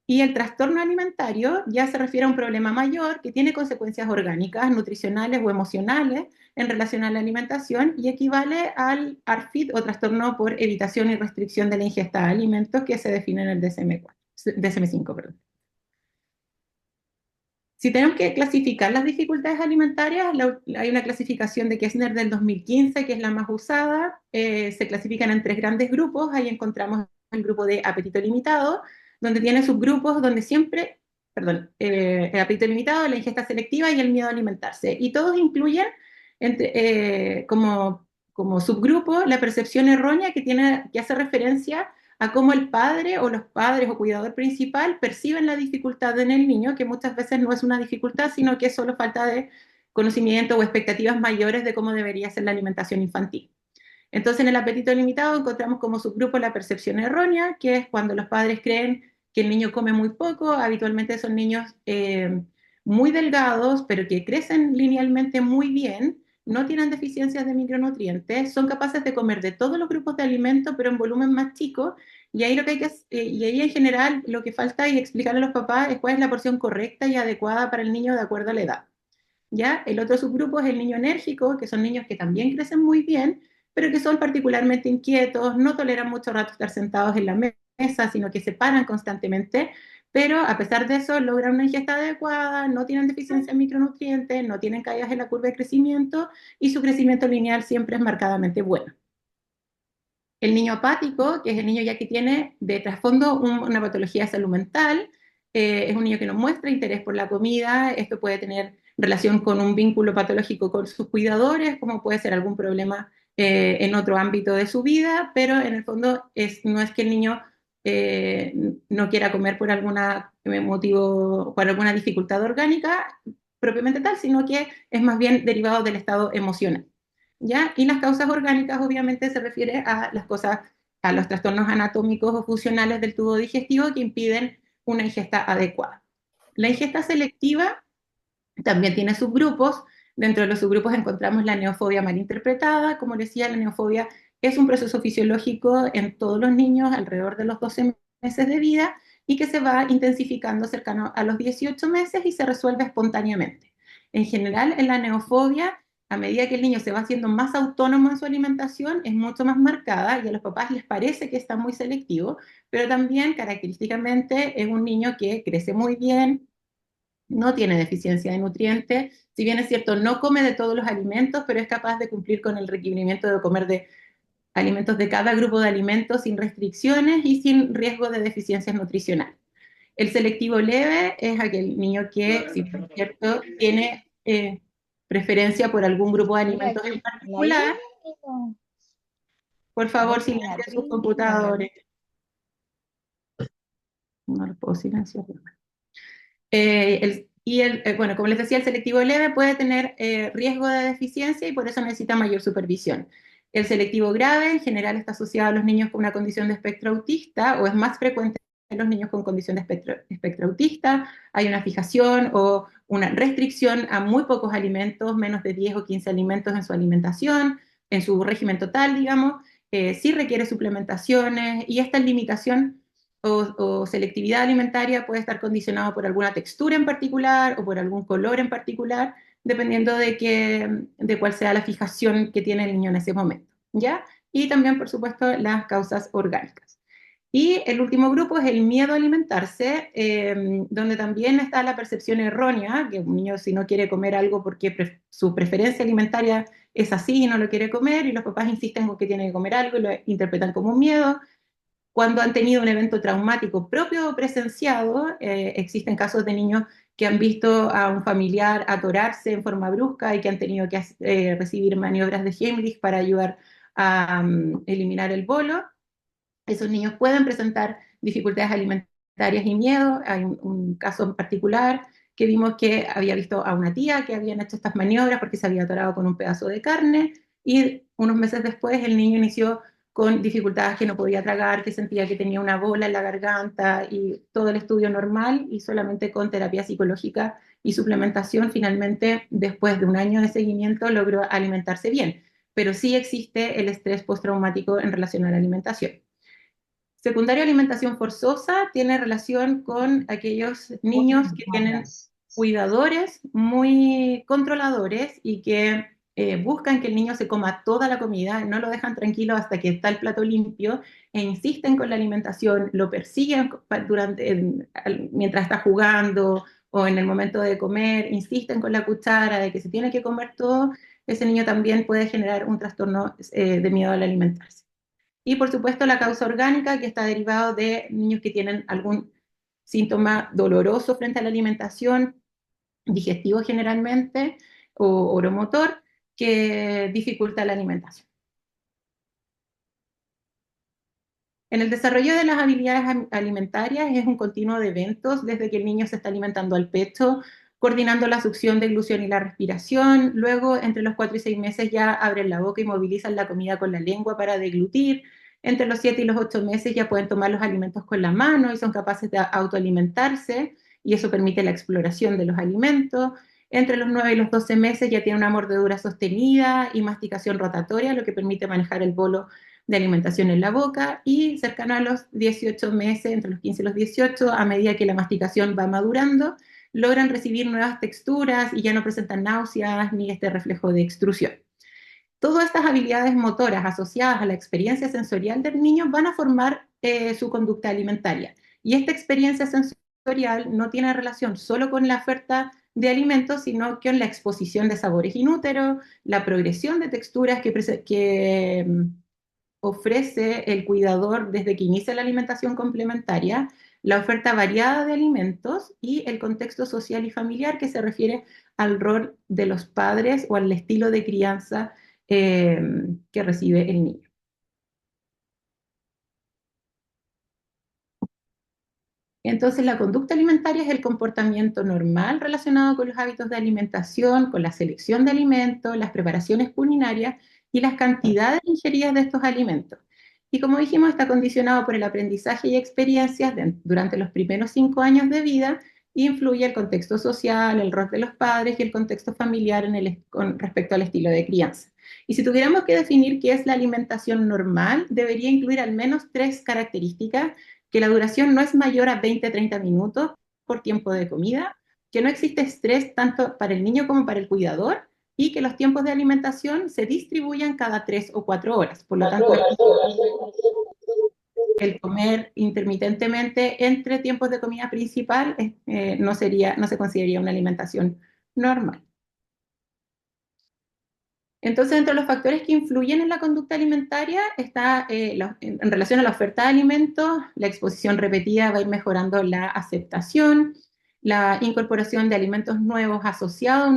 Y el trastorno alimentario ya se refiere a un problema mayor que tiene consecuencias orgánicas, nutricionales o emocionales en relación a la alimentación y equivale al ARFID o trastorno por evitación y restricción de la ingesta de alimentos que se define en el DSM-4, DSM-5, perdón. Si tenemos que clasificar las dificultades alimentarias, hay una clasificación de Kessner del 2015, que es la más usada. Se clasifican en tres grandes grupos. Ahí encontramos el grupo de apetito limitado, donde tiene subgrupos donde siempre, perdón, el apetito limitado, la ingesta selectiva y el miedo a alimentarse. Y todos incluyen como subgrupo la percepción errónea que hace referencia a cómo el padre o los padres o cuidador principal perciben la dificultad en el niño, que muchas veces no es una dificultad, sino que es solo falta de conocimiento o expectativas mayores de cómo debería ser la alimentación infantil. Entonces, en el apetito limitado encontramos como subgrupo la percepción errónea, que es cuando los padres creen que el niño come muy poco, habitualmente son niños muy delgados, pero que crecen linealmente muy bien, no tienen deficiencias de micronutrientes, son capaces de comer de todos los grupos de alimentos, pero en volumen más chico, y ahí, y ahí en general lo que falta y explicarle a los papás es cuál es la porción correcta y adecuada para el niño de acuerdo a la edad. ¿Ya? El otro subgrupo es el niño enérgico, que son niños que también crecen muy bien, pero que son particularmente inquietos, no toleran mucho rato estar sentados en la mesa, sino que se paran constantemente, pero a pesar de eso logran una ingesta adecuada, no tienen deficiencia en micronutrientes, no tienen caídas en la curva de crecimiento y su crecimiento lineal siempre es marcadamente bueno. El niño apático, que es el niño ya que tiene de trasfondo una patología de salud mental, es un niño que no muestra interés por la comida, esto puede tener relación con un vínculo patológico con sus cuidadores, como puede ser algún problema en otro ámbito de su vida, pero en el fondo no es que el niño no quiera comer por algún motivo, por alguna dificultad orgánica propiamente tal, sino que es más bien derivado del estado emocional. ¿Ya? Y las causas orgánicas obviamente se refiere a las cosas, a los trastornos anatómicos o funcionales del tubo digestivo que impiden una ingesta adecuada. La ingesta selectiva también tiene subgrupos. Dentro de los subgrupos encontramos la neofobia malinterpretada. Como decía, la neofobia es un proceso fisiológico en todos los niños alrededor de los 12 meses de vida y que se va intensificando cercano a los 18 meses y se resuelve espontáneamente. En general, en la neofobia, a medida que el niño se va haciendo más autónomo en su alimentación, es mucho más marcada y a los papás les parece que está muy selectivo, pero también característicamente es un niño que crece muy bien, no tiene deficiencia de nutrientes, si bien es cierto, no come de todos los alimentos, pero es capaz de cumplir con el requerimiento de comer de alimentos de cada grupo de alimentos sin restricciones y sin riesgo de deficiencias nutricionales. El selectivo leve es aquel niño que, si bien es cierto, tiene preferencia por algún grupo de Mira, alimentos en la I particular. Por favor, dejen silencien sus arriba. computadores. No lo puedo silenciar. Bueno, como les decía, el selectivo leve puede tener riesgo de deficiencia y por eso necesita mayor supervisión. El selectivo grave en general está asociado a los niños con una condición de espectro autista o es más frecuente en los niños con condición de espectro autista. Hay una fijación o una restricción a muy pocos alimentos, menos de 10 o 15 alimentos en su alimentación, en su régimen total, digamos. Sí requiere suplementaciones y esta limitación o selectividad alimentaria puede estar condicionado por alguna textura en particular o por algún color en particular, dependiendo de cuál sea la fijación que tiene el niño en ese momento, ¿ya? Y también, por supuesto, las causas orgánicas. Y el último grupo es el miedo a alimentarse, donde también está la percepción errónea, que un niño si no quiere comer algo porque su preferencia alimentaria es así y no lo quiere comer, y los papás insisten con que tiene que comer algo y lo interpretan como un miedo. Cuando han tenido un evento traumático propio o presenciado, existen casos de niños que han visto a un familiar atorarse en forma brusca y que han tenido que recibir maniobras de Heimlich para ayudar a eliminar el bolo. Esos niños pueden presentar dificultades alimentarias y miedo. Hay un caso en particular que vimos que había visto a una tía que habían hecho estas maniobras porque se había atorado con un pedazo de carne y unos meses después el niño inició con dificultades que no podía tragar, que sentía que tenía una bola en la garganta y todo el estudio normal y solamente con terapia psicológica y suplementación finalmente después de un año de seguimiento logró alimentarse bien. Pero sí existe el estrés postraumático en relación a la alimentación. Secundario a alimentación forzosa tiene relación con aquellos niños que tienen cuidadores muy controladores y que buscan que el niño se coma toda la comida, no lo dejan tranquilo hasta que está el plato limpio e insisten con la alimentación, lo persiguen mientras está jugando o en el momento de comer, insisten con la cuchara de que se tiene que comer todo. Ese niño también puede generar un trastorno de miedo al alimentarse. Y por supuesto la causa orgánica, que está derivado de niños que tienen algún síntoma doloroso frente a la alimentación, digestivo generalmente, o oromotor, que dificulta la alimentación. En el desarrollo de las habilidades alimentarias es un continuo de eventos, desde que el niño se está alimentando al pecho, coordinando la succión, deglución y la respiración. Luego, entre los 4 y 6 meses ya abren la boca y movilizan la comida con la lengua para deglutir. Entre los 7 y los 8 meses ya pueden tomar los alimentos con la mano y son capaces de autoalimentarse, y eso permite la exploración de los alimentos. Entre los 9 y los 12 meses ya tiene una mordedura sostenida y masticación rotatoria, lo que permite manejar el bolo de alimentación en la boca, y cercano a los 18 meses, entre los 15 y los 18, a medida que la masticación va madurando, logran recibir nuevas texturas y ya no presentan náuseas ni este reflejo de extrusión. Todas estas habilidades motoras asociadas a la experiencia sensorial del niño van a formar su conducta alimentaria. Y esta experiencia sensorial no tiene relación solo con la oferta de alimentos, sino con la exposición de sabores inúteros, la progresión de texturas que ofrece el cuidador desde que inicia la alimentación complementaria, la oferta variada de alimentos y el contexto social y familiar, que se refiere al rol de los padres o al estilo de crianza eh, que recibe el niño. Entonces, la conducta alimentaria es el comportamiento normal relacionado con los hábitos de alimentación, con la selección de alimentos, las preparaciones culinarias y las cantidades ingeridas de estos alimentos. Y como dijimos, está condicionado por el aprendizaje y experiencias durante los primeros 5 años de vida, e influye el contexto social, el rol de los padres y el contexto familiar con respecto al estilo de crianza. Y si tuviéramos que definir qué es la alimentación normal, debería incluir al menos 3 características: que la duración no es mayor a 20-30 minutos por tiempo de comida, que no existe estrés tanto para el niño como para el cuidador, y que los tiempos de alimentación se distribuyan cada 3 o 4 horas. Por lo tanto, el comer intermitentemente entre tiempos de comida principal no se consideraría una alimentación normal. Entonces, entre los factores que influyen en la conducta alimentaria está en relación a la oferta de alimentos, la exposición repetida va a ir mejorando la aceptación, la incorporación de alimentos nuevos asociados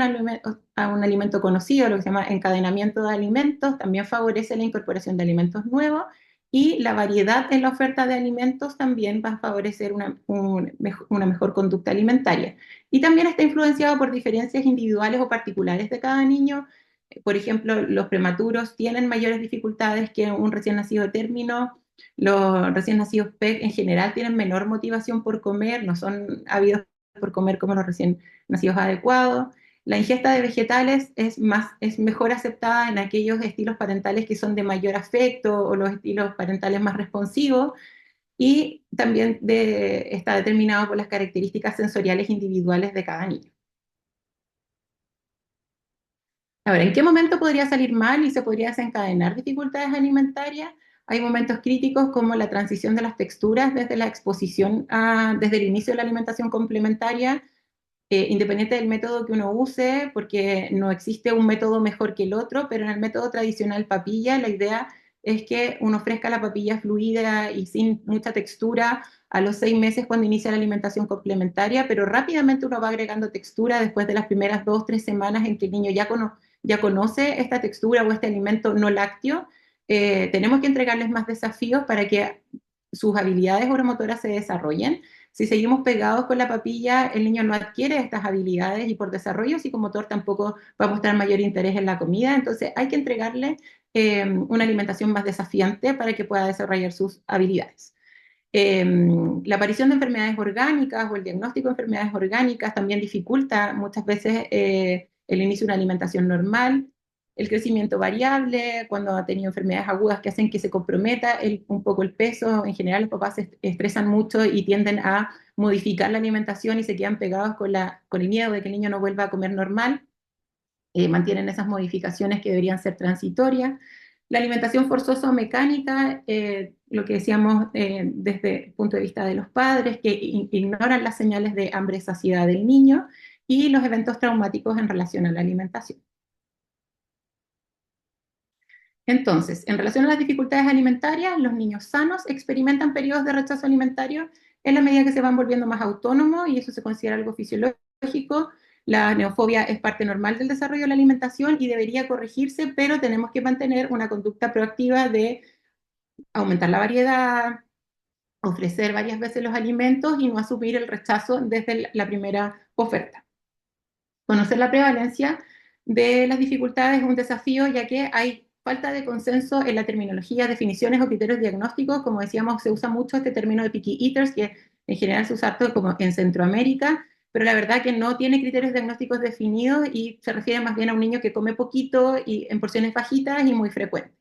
a un alimento conocido, lo que se llama encadenamiento de alimentos, también favorece la incorporación de alimentos nuevos, y la variedad en la oferta de alimentos también va a favorecer una mejor conducta alimentaria. Y también está influenciado por diferencias individuales o particulares de cada niño. Por ejemplo, los prematuros tienen mayores dificultades que un recién nacido de término. Los recién nacidos PEG en general tienen menor motivación por comer, no son ávidos por comer como los recién nacidos adecuados. La ingesta de vegetales es mejor aceptada en aquellos estilos parentales que son de mayor afecto, o los estilos parentales más responsivos, y también está determinado por las características sensoriales individuales de cada niño. Ahora, ¿en qué momento podría salir mal y se podría desencadenar dificultades alimentarias? Hay momentos críticos como la transición de las texturas desde la exposición desde el inicio de la alimentación complementaria, independiente del método que uno use, porque no existe un método mejor que el otro, pero en el método tradicional papilla, la idea es que uno ofrezca la papilla fluida y sin mucha textura a los 6 meses cuando inicia la alimentación complementaria, pero rápidamente uno va agregando textura después de las primeras 2 o 3 semanas en que el niño ya conoce esta textura o este alimento no lácteo. Tenemos que entregarles más desafíos para que sus habilidades oromotoras se desarrollen. Si seguimos pegados con la papilla, el niño no adquiere estas habilidades y por desarrollo psicomotor tampoco va a mostrar mayor interés en la comida. Entonces hay que entregarle una alimentación más desafiante para que pueda desarrollar sus habilidades. La aparición de enfermedades orgánicas o el diagnóstico de enfermedades orgánicas también dificulta muchas veces el inicio de una alimentación normal. el crecimiento variable, cuando ha tenido enfermedades agudas que hacen que se comprometa un poco el peso. En general los papás se estresan mucho y tienden a modificar la alimentación y se quedan pegados con el miedo de que el niño no vuelva a comer normal. Mantienen esas modificaciones que deberían ser transitorias. La alimentación forzosa o mecánica, lo que decíamos desde el punto de vista de los padres, que ignoran las señales de hambre y saciedad del niño, y los eventos traumáticos en relación a la alimentación. Entonces, en relación a las dificultades alimentarias, los niños sanos experimentan periodos de rechazo alimentario en la medida que se van volviendo más autónomos, y eso se considera algo fisiológico. La neofobia es parte normal del desarrollo de la alimentación y debería corregirse, pero tenemos que mantener una conducta proactiva de aumentar la variedad, ofrecer varias veces los alimentos y no asumir el rechazo desde la primera oferta. Conocer la prevalencia de las dificultades es un desafío, ya que hay falta de consenso en la terminología, definiciones o criterios diagnósticos. Como decíamos, se usa mucho este término de picky eaters, que en general se usa todo como en Centroamérica, pero la verdad que no tiene criterios diagnósticos definidos y se refiere más bien a un niño que come poquito y en porciones bajitas y muy frecuentes.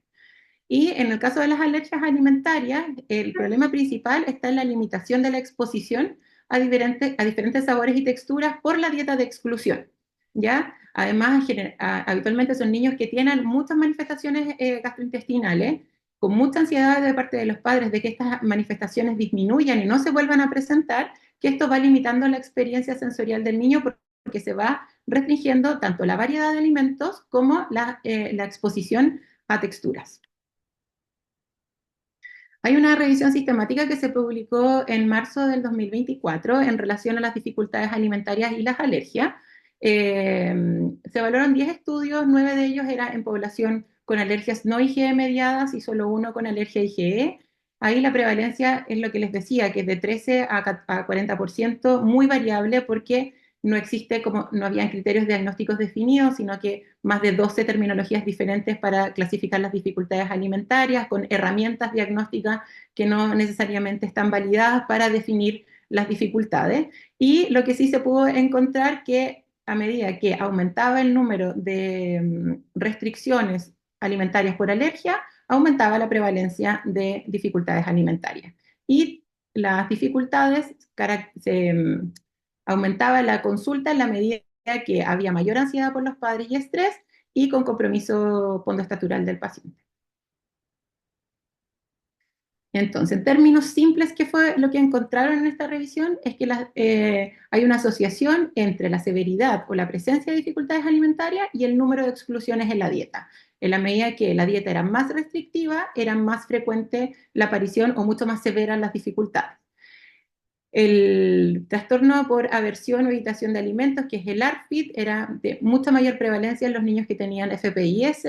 Y en el caso de las alergias alimentarias, el problema principal está en la limitación de la exposición a diferentes sabores y texturas por la dieta de exclusión, ¿ya? Además, habitualmente son niños que tienen muchas manifestaciones gastrointestinales, con mucha ansiedad de parte de los padres de que estas manifestaciones disminuyan y no se vuelvan a presentar, que esto va limitando la experiencia sensorial del niño porque se va restringiendo tanto la variedad de alimentos como la exposición a texturas. Hay una revisión sistemática que se publicó en marzo del 2024 en relación a las dificultades alimentarias y las alergias. Se evaluaron 10 estudios, 9 de ellos eran en población con alergias no IgE mediadas y solo uno con alergia IgE. Ahí la prevalencia es lo que les decía, que es de 13 a 40%, muy variable porque no existe como, no habían criterios diagnósticos definidos, sino que más de 12 terminologías diferentes para clasificar las dificultades alimentarias, con herramientas diagnósticas que no necesariamente están validadas para definir las dificultades. Y lo que sí se pudo encontrar que a medida que aumentaba el número de restricciones alimentarias por alergia, aumentaba la prevalencia de dificultades alimentarias. Y las dificultades se aumentaba la consulta en la medida que había mayor ansiedad por los padres y estrés y con compromiso pondoestatural del paciente. Entonces, en términos simples, ¿qué fue lo que encontraron en esta revisión? Es que hay una asociación entre la severidad o la presencia de dificultades alimentarias y el número de exclusiones en la dieta. En la medida que la dieta era más restrictiva, era más frecuente la aparición o mucho más severas las dificultades. El trastorno por aversión o evitación de alimentos, que es el ARFID, era de mucha mayor prevalencia en los niños que tenían FPIS,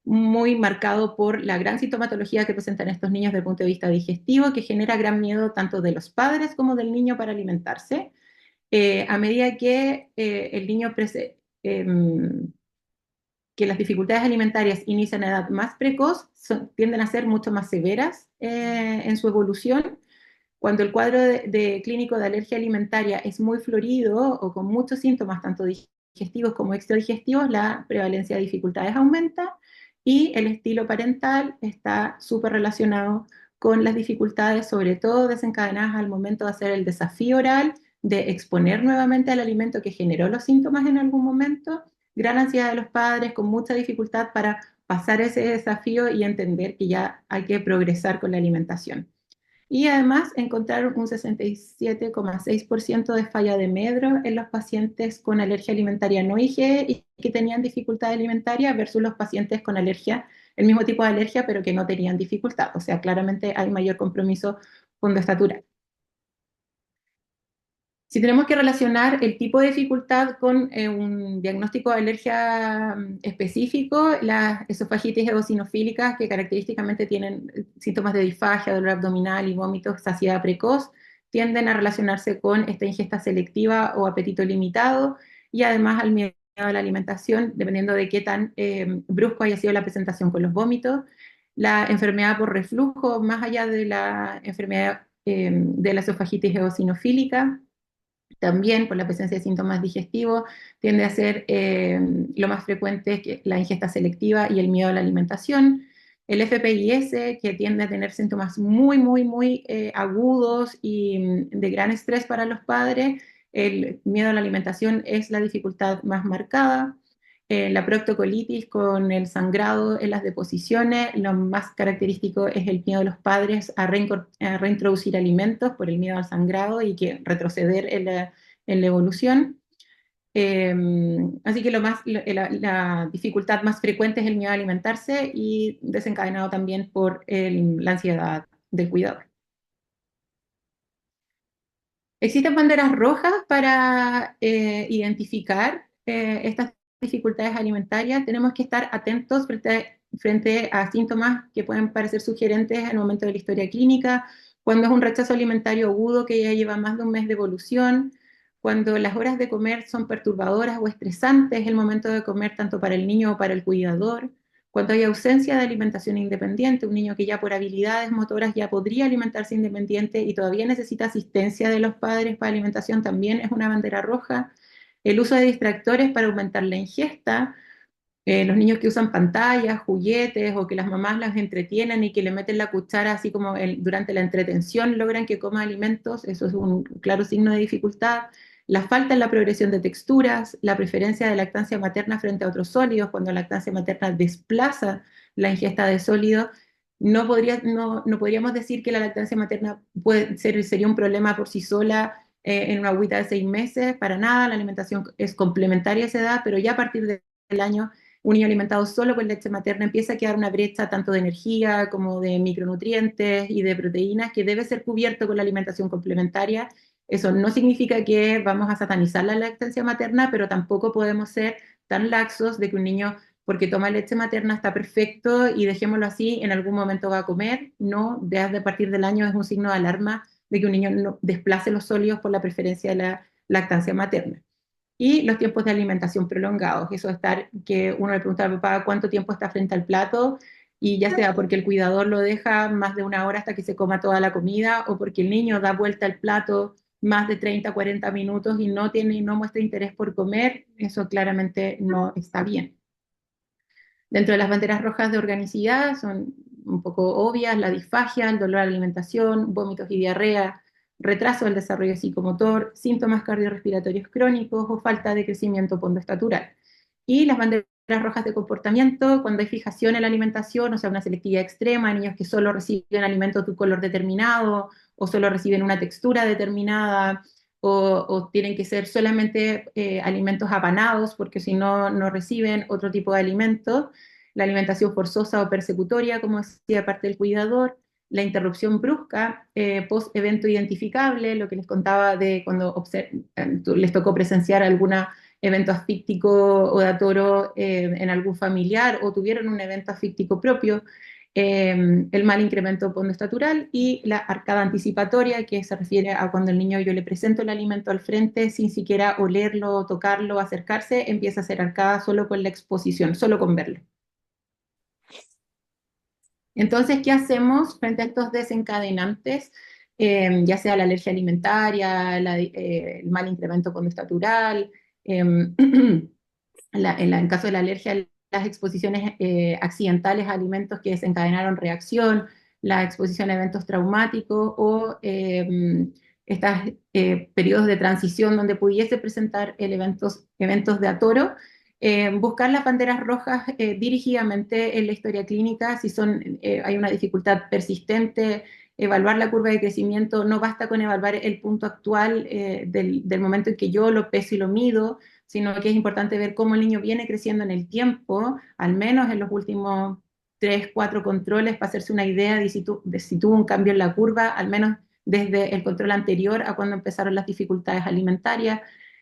muy marcado por la gran sintomatología que presentan estos niños desde el punto de vista digestivo, que genera gran miedo tanto de los padres como del niño para alimentarse. A medida que el niño que las dificultades alimentarias inician a edad más precoz, tienden a ser mucho más severas en su evolución. Cuando el cuadro de clínico de alergia alimentaria es muy florido o con muchos síntomas, tanto digestivos como extradigestivos, la prevalencia de dificultades aumenta y el estilo parental está súper relacionado con las dificultades, sobre todo desencadenadas al momento de hacer el desafío oral, de exponer nuevamente al alimento que generó los síntomas en algún momento, gran ansiedad de los padres, con mucha dificultad para pasar ese desafío y entender que ya hay que progresar con la alimentación. Y además encontraron un 67,6% de falla de medro en los pacientes con alergia alimentaria no IgE y que tenían dificultad alimentaria versus los pacientes con alergia, el mismo tipo de alergia, pero que no tenían dificultad. O sea, claramente hay mayor compromiso pondoestatural. Si tenemos que relacionar el tipo de dificultad con un diagnóstico de alergia específico, las esofagitis eosinofílicas, que característicamente tienen síntomas de disfagia, dolor abdominal y vómitos, saciedad precoz, tienden a relacionarse con esta ingesta selectiva o apetito limitado y además al miedo a la alimentación, dependiendo de qué tan brusco haya sido la presentación con los vómitos. La enfermedad por reflujo, más allá de la enfermedad de la esofagitis eosinofílica, También por la presencia de síntomas digestivos tiende a ser lo más frecuente que la ingesta selectiva y el miedo a la alimentación. El FPIS, que tiende a tener síntomas muy, muy, muy agudos y de gran estrés para los padres. El miedo a la alimentación es la dificultad más marcada. La proctocolitis con el sangrado en las deposiciones, lo más característico es el miedo de los padres a reintroducir alimentos por el miedo al sangrado y que retroceder en la evolución. Eh, Así que la dificultad más frecuente es el miedo a alimentarse y desencadenado también por la ansiedad del cuidador. Existen banderas rojas para identificar estas dificultades alimentarias. Tenemos que estar atentos frente a síntomas que pueden parecer sugerentes al momento de la historia clínica, cuando es un rechazo alimentario agudo que ya lleva más de un mes de evolución, cuando las horas de comer son perturbadoras o estresantes, el momento de comer tanto para el niño o para el cuidador, cuando hay ausencia de alimentación independiente, un niño que ya por habilidades motoras ya podría alimentarse independiente y todavía necesita asistencia de los padres para alimentación, también es una bandera roja. El uso de distractores para aumentar la ingesta, los niños que usan pantallas, juguetes o que las mamás las entretienen y que le meten la cuchara así como durante la entretención logran que coma alimentos, eso es un claro signo de dificultad. La falta en la progresión de texturas, la preferencia de lactancia materna frente a otros sólidos, cuando la lactancia materna desplaza la ingesta de sólidos, no podríamos decir que la lactancia materna sería un problema por sí sola en una agüita de 6 meses, para nada, la alimentación es complementaria a esa edad, pero ya a partir del año un niño alimentado solo con leche materna empieza a quedar una brecha tanto de energía como de micronutrientes y de proteínas que debe ser cubierto con la alimentación complementaria. Eso no significa que vamos a satanizar la lactancia materna, pero tampoco podemos ser tan laxos de que un niño, porque toma leche materna, está perfecto y dejémoslo así, en algún momento va a comer. No, desde a partir del año es un signo de alarma de que un niño no desplace los sólidos por la preferencia de la lactancia materna. Y los tiempos de alimentación prolongados, eso de estar, que uno le pregunta al papá cuánto tiempo está frente al plato, y ya sea porque el cuidador lo deja más de una hora hasta que se coma toda la comida, o porque el niño da vuelta al plato más de 30, 40 minutos y no muestra interés por comer, eso claramente no está bien. Dentro de las banderas rojas de organicidad son un poco obvias: la disfagia, el dolor a la alimentación, vómitos y diarrea, retraso del desarrollo psicomotor, síntomas cardiorrespiratorios crónicos o falta de crecimiento pondoestatural. Y las banderas rojas de comportamiento, cuando hay fijación en la alimentación, o sea, una selectividad extrema, niños que solo reciben alimentos de un color determinado o solo reciben una textura determinada, o tienen que ser solamente alimentos apanados, porque si no, no reciben otro tipo de alimentos. La alimentación forzosa o persecutoria, como decía, parte del cuidador. La interrupción brusca, post-evento identificable, lo que les contaba de cuando les tocó presenciar algún evento asfíctico o de atoro en algún familiar, o tuvieron un evento asfíctico propio. El mal incremento pondoestatural y la arcada anticipatoria, que se refiere a cuando el niño, yo le presento el alimento al frente sin siquiera olerlo, tocarlo, acercarse, empieza a hacer arcada solo con la exposición, solo con verlo. Entonces, ¿qué hacemos frente a estos desencadenantes? Ya sea la alergia alimentaria, el mal incremento pondoestatural, en caso de la alergia, las exposiciones accidentales a alimentos que desencadenaron reacción, la exposición a eventos traumáticos o estos periodos de transición donde pudiese presentar eventos de atoro. Buscar las banderas rojas dirigidamente en la historia clínica, si hay una dificultad persistente, evaluar la curva de crecimiento. No basta con evaluar el punto actual del momento en que yo lo peso y lo mido, sino que es importante ver cómo el niño viene creciendo en el tiempo, al menos en los últimos 3, 4 controles, para hacerse una idea de si tuvo un cambio en la curva, al menos desde el control anterior a cuando empezaron las dificultades alimentarias.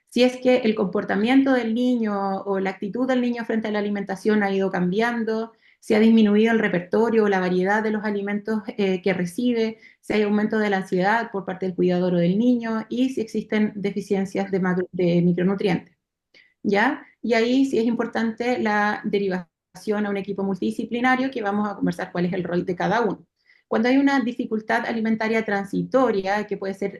Si es que el comportamiento del niño o la actitud del niño frente a la alimentación ha ido cambiando, si ha disminuido el repertorio o la variedad de los alimentos que recibe, si hay aumento de la ansiedad por parte del cuidador o del niño, y si existen deficiencias de micronutrientes. ¿Ya? Y ahí sí es importante la derivación a un equipo multidisciplinario, que vamos a conversar cuál es el rol de cada uno. Cuando hay una dificultad alimentaria transitoria, que puede ser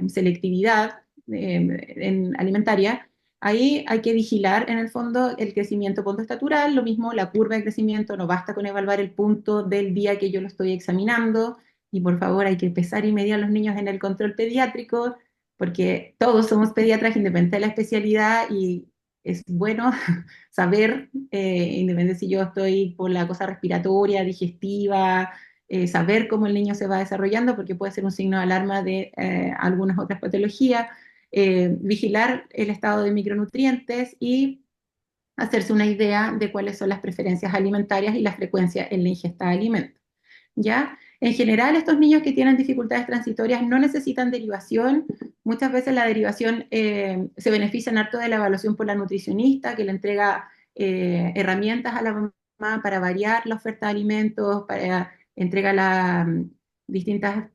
selectividad, alimentaria, ahí hay que vigilar en el fondo el crecimiento pontoestatural, lo mismo la curva de crecimiento, no basta con evaluar el punto del día que yo lo estoy examinando, y por favor hay que pesar y medir a los niños en el control pediátrico, porque todos somos pediatras independiente de la especialidad y es bueno saber, independiente si yo estoy por la cosa respiratoria, digestiva, saber cómo el niño se va desarrollando, porque puede ser un signo de alarma de algunas otras patologías, vigilar el estado de micronutrientes y hacerse una idea de cuáles son las preferencias alimentarias y la frecuencia en la ingesta de alimentos. ¿Ya? En general, estos niños que tienen dificultades transitorias no necesitan derivación. Muchas veces la derivación se beneficia en harto de la evaluación por la nutricionista, que le entrega herramientas a la mamá para variar la oferta de alimentos, para entrega distintas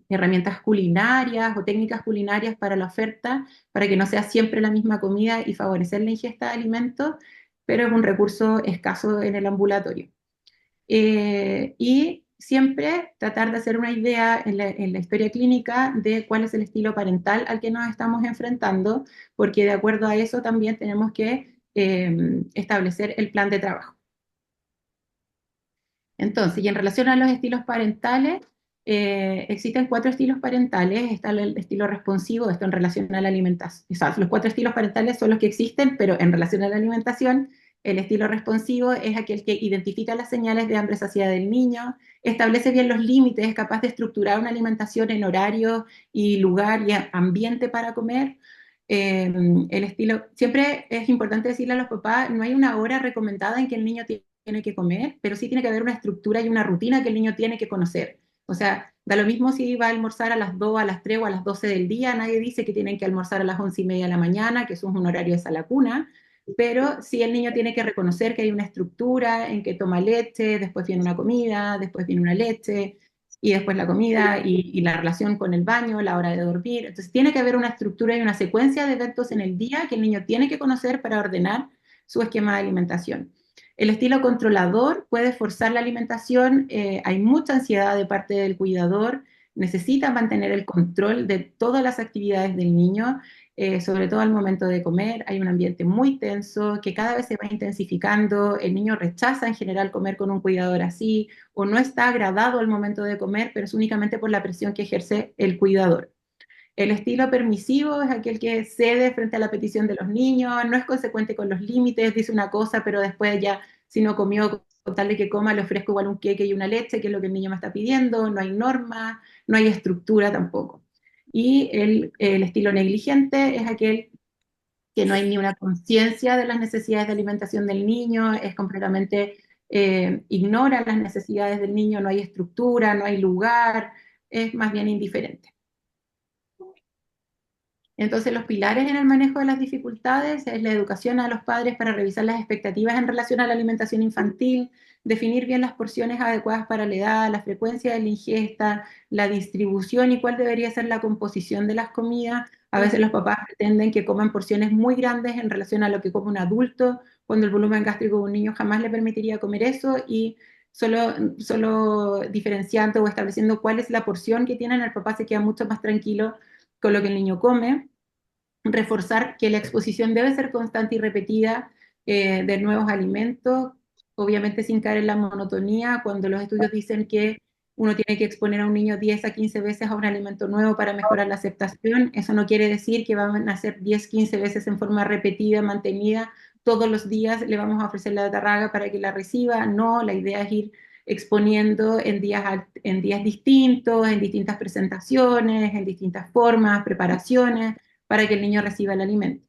herramientas culinarias o técnicas culinarias para la oferta, para que no sea siempre la misma comida y favorecer la ingesta de alimentos, pero es un recurso escaso en el ambulatorio. Y siempre tratar de hacer una idea en la historia clínica de cuál es el estilo parental al que nos estamos enfrentando, porque de acuerdo a eso también tenemos que establecer el plan de trabajo. Entonces, y en relación a los estilos parentales, existen 4 estilos parentales. Está el estilo responsivo, esto en relación a la alimentación. O sea, los 4 estilos parentales son los que existen, pero en relación a la alimentación, el estilo responsivo es aquel que identifica las señales de hambre saciedad del niño, establece bien los límites, es capaz de estructurar una alimentación en horario y lugar y ambiente para comer. El estilo, siempre es importante decirle a los papás, no hay una hora recomendada en que el niño tiene que comer, pero sí tiene que haber una estructura y una rutina que el niño tiene que conocer. O sea, da lo mismo si va a almorzar a las 2, a las 3 o a las 12 del día, nadie dice que tienen que almorzar a las 11:30 de la mañana, que eso es un horario de sala cuna, pero sí el niño tiene que reconocer que hay una estructura en que toma leche, después viene una comida, después viene una leche, y después la comida y la relación con el baño, la hora de dormir. Entonces tiene que haber una estructura y una secuencia de eventos en el día que el niño tiene que conocer para ordenar su esquema de alimentación. El estilo controlador puede forzar la alimentación, hay mucha ansiedad de parte del cuidador, necesita mantener el control de todas las actividades del niño, sobre todo al momento de comer. Hay un ambiente muy tenso que cada vez se va intensificando, el niño rechaza en general comer con un cuidador así, o no está agradado al momento de comer, pero es únicamente por la presión que ejerce el cuidador. El estilo permisivo es aquel que cede frente a la petición de los niños, no es consecuente con los límites, dice una cosa, pero después ya, si no comió, con tal de que coma, le ofrezco igual un queque y una leche, que es lo que el niño me está pidiendo, no hay normas, no hay estructura tampoco. Y el estilo negligente es aquel que no hay ni una conciencia de las necesidades de alimentación del niño, es completamente, ignora las necesidades del niño, no hay estructura, no hay lugar, es más bien indiferente. Entonces, los pilares en el manejo de las dificultades es la educación a los padres para revisar las expectativas en relación a la alimentación infantil, definir bien las porciones adecuadas para la edad, la frecuencia de la ingesta, la distribución y cuál debería ser la composición de las comidas. A veces los papás pretenden que coman porciones muy grandes en relación a lo que come un adulto, cuando el volumen gástrico de un niño jamás le permitiría comer eso, y solo diferenciando o estableciendo cuál es la porción que tienen, el papá se queda mucho más tranquilo con lo que el niño come. Reforzar que la exposición debe ser constante y repetida de nuevos alimentos, obviamente sin caer en la monotonía. Cuando los estudios dicen que uno tiene que exponer a un niño 10 a 15 veces a un alimento nuevo para mejorar la aceptación, eso no quiere decir que van a hacer 10, 15 veces en forma repetida, mantenida, todos los días le vamos a ofrecer la betarraga para que la reciba. No, la idea es ir exponiendo en días distintos, en distintas presentaciones, en distintas formas, preparaciones, para que el niño reciba el alimento.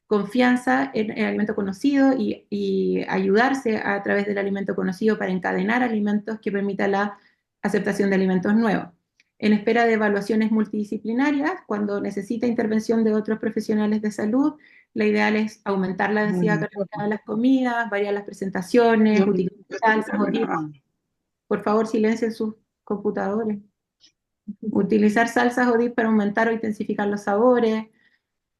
Confianza en el alimento conocido y ayudarse a través del alimento conocido para encadenar alimentos que permita la aceptación de alimentos nuevos. En espera de evaluaciones multidisciplinarias, cuando necesita intervención de otros profesionales de salud, la ideal es aumentar la densidad calórica de las comidas, variar las presentaciones, utilizar salsas o dips. Por favor, silencien sus computadores. Utilizar salsas o dips para aumentar o intensificar los sabores,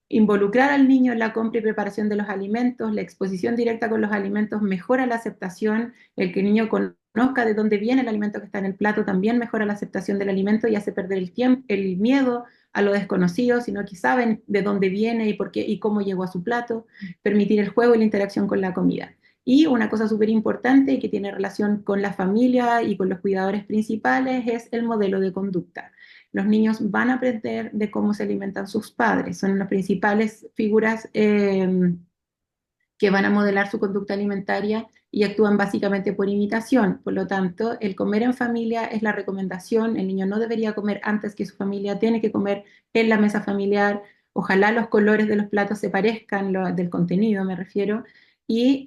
involucrar al niño en la compra y preparación de los alimentos. La exposición directa con los alimentos mejora la aceptación, el que el niño conozca conozca de dónde viene el alimento que está en el plato, también mejora la aceptación del alimento y hace perder el tiempo, el miedo a lo desconocido, sino que saben de dónde viene y por qué y cómo llegó a su plato, permitir el juego y la interacción con la comida. Y una cosa súper importante y que tiene relación con la familia y con los cuidadores principales es el modelo de conducta. Los niños van a aprender de cómo se alimentan sus padres, son las principales figuras que van a modelar su conducta alimentaria y actúan básicamente por imitación. Por lo tanto, el comer en familia es la recomendación. El niño no debería comer antes que su familia, tiene que comer en la mesa familiar. Ojalá los colores de los platos se parezcan, del contenido me refiero, y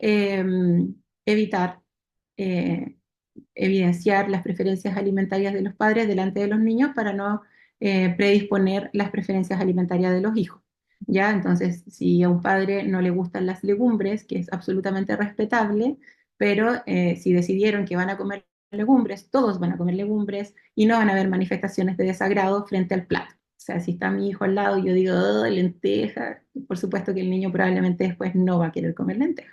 evitar eh, evidenciar las preferencias alimentarias de los padres delante de los niños para no predisponer las preferencias alimentarias de los hijos. ¿Ya? Entonces, si a un padre no le gustan las legumbres, que es absolutamente respetable, pero si decidieron que van a comer legumbres, todos van a comer legumbres y no van a haber manifestaciones de desagrado frente al plato. O sea, si está mi hijo al lado y yo digo, oh, lenteja, por supuesto que el niño probablemente después no va a querer comer lenteja.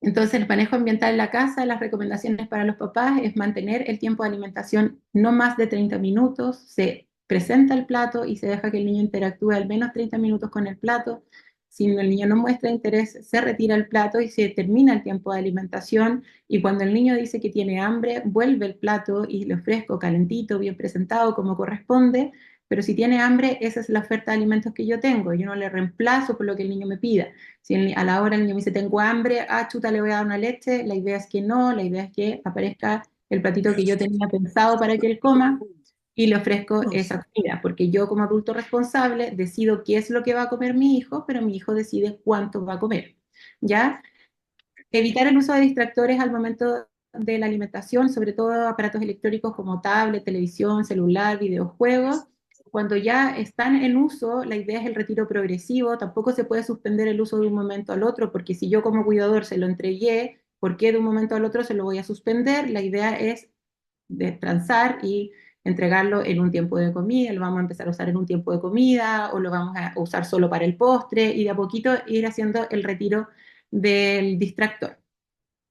Entonces, el manejo ambiental en la casa, las recomendaciones para los papás es mantener el tiempo de alimentación no más de 30 minutos, se presenta el plato y se deja que el niño interactúe al menos 30 minutos con el plato. Si el niño no muestra interés, se retira el plato y se termina el tiempo de alimentación. Y cuando el niño dice que tiene hambre, vuelve el plato y le ofrezco calentito, bien presentado, como corresponde. Pero si tiene hambre, esa es la oferta de alimentos que yo tengo. Yo no le reemplazo por lo que el niño me pida. Si a la hora el niño me dice, tengo hambre, ah, chuta, le voy a dar una leche, la idea es que no, la idea es que aparezca el platito que yo tenía pensado para que él coma y le ofrezco esa comida, porque yo como adulto responsable decido qué es lo que va a comer mi hijo, pero mi hijo decide cuánto va a comer, ¿ya? Evitar el uso de distractores al momento de la alimentación, sobre todo aparatos electrónicos como tablet, televisión, celular, videojuegos. Cuando ya están en uso, la idea es el retiro progresivo. Tampoco se puede suspender el uso de un momento al otro, porque si yo como cuidador se lo entregué, ¿por qué de un momento al otro se lo voy a suspender? La idea es de transar y entregarlo en un tiempo de comida, lo vamos a empezar a usar en un tiempo de comida o lo vamos a usar solo para el postre y de a poquito ir haciendo el retiro del distractor.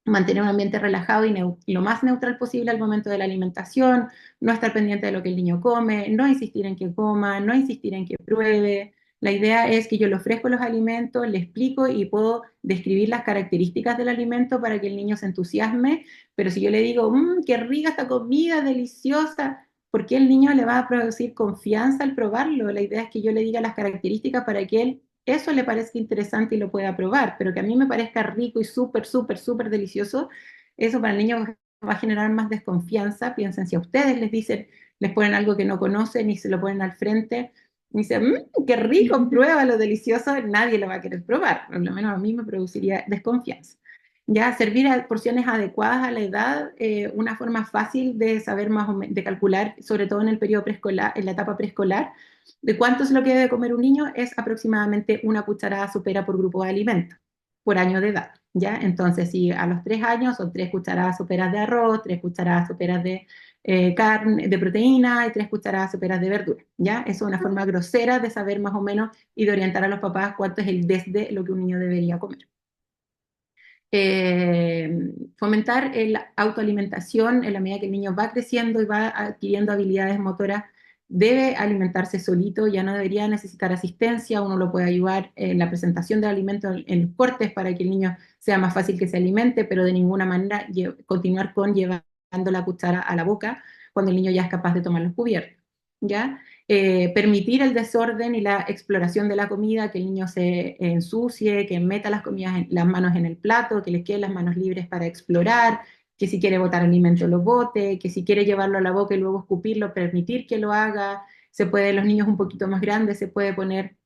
Mantener un ambiente relajado y lo más neutral posible al momento de la alimentación, no estar pendiente de lo que el niño come, no insistir en que coma, no insistir en que pruebe. La idea es que yo le ofrezco los alimentos, le explico y puedo describir las características del alimento para que el niño se entusiasme, pero si yo le digo, mmm, qué rica esta comida, deliciosa, ¿por qué el niño le va a producir confianza al probarlo? La idea es que yo le diga las características para que él eso le parezca interesante y lo pueda probar, pero que a mí me parezca rico y súper, súper, súper delicioso, eso para el niño va a generar más desconfianza. Piensen, si a ustedes les dicen, les ponen algo que no conocen y se lo ponen al frente, y dicen, mmm, qué rico, prueba lo delicioso, nadie lo va a querer probar, por lo menos a mí me produciría desconfianza. Ya servir a porciones adecuadas a la edad, una forma fácil de saber más o menos, de calcular, sobre todo en el periodo preescolar, en la etapa preescolar, de cuánto es lo que debe comer un niño, es aproximadamente una cucharada sopera por grupo de alimentos, por año de edad, ¿ya? Entonces, si a los 3 años son 3 cucharadas soperas de arroz, 3 cucharadas soperas de carne, de proteína y 3 cucharadas soperas de verdura, ¿ya? Eso es una forma grosera de saber más o menos y de orientar a los papás cuánto es el desde lo que un niño debería comer. Fomentar la autoalimentación en la medida que el niño va creciendo y va adquiriendo habilidades motoras, debe alimentarse solito, ya no debería necesitar asistencia, uno lo puede ayudar en la presentación del alimento en los cortes para que el niño sea más fácil que se alimente, pero de ninguna manera continuar con llevando la cuchara a la boca cuando el niño ya es capaz de tomar los cubiertos, ¿ya? Permitir el desorden y la exploración de la comida, que el niño se ensucie, que meta las manos en el plato, que le queden las manos libres para explorar, que si quiere botar alimento lo bote, que si quiere llevarlo a la boca y luego escupirlo, permitir que lo haga. Se puede, los niños un poquito más grandes, se puede poner